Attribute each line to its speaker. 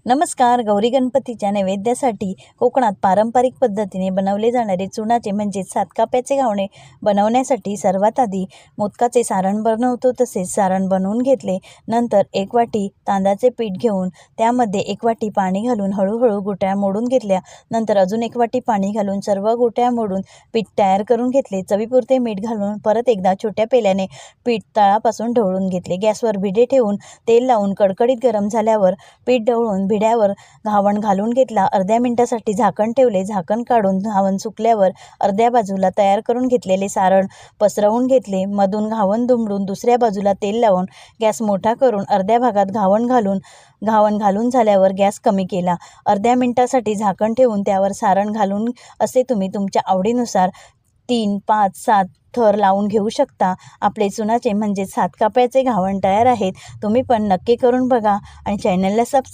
Speaker 1: नमस्कार. गौरी गणपतीच्या नैवेद्यासाठी कोकणात पारंपरिक पद्धतीने बनवले जाणारे चुनाचे म्हणजेच सातकाप्याचे घावणे बनवण्यासाठी सर्वात आधी मोदकाचे सारण बनवतो तसेच सारण बनवून घेतले. नंतर 1 वाटी तांदळाचे पीठ घेऊन त्यामध्ये 1 वाटी पाणी घालून हळूहळू गुठळ्या मोडून घेतल्या. नंतर अजून 1 वाटी पाणी घालून सर्व गुठळ्या मोडून पीठ तयार करून घेतले. चवीपुरते मीठ घालून परत एकदा छोट्या पेल्याने पीठ तळापासून ढवळून घेतले. गॅसवर भिडे ठेवून तेल लावून कडकडीत गरम झाल्यावर पीठ ढवळून भिड्यावर घावण घालून घेतला. अर्ध्या मिनिटासाठी झाकण ठेवले. झाकण काढून घावण सुकल्यावर अर्ध्या बाजूला तयार करून घेतलेले सारण पसरवून घेतले. मधून घावण दुमडून दुसऱ्या बाजूला तेल लावून गॅस मोठा करून अर्ध्या भागात घावण घालून झाल्यावर गॅस कमी केला. अर्ध्या मिनिटासाठी झाकण ठेवून त्यावर सारण घालून असे तुम्ही तुमच्या आवडीनुसार 3, 5, 7 थर लावून घेऊ शकता. आपले चुनाचे म्हणजे सातकाप्याचे घावण तयार आहेत. तुम्ही पण नक्की करून बघा आणि चॅनलला सबस्क्राईब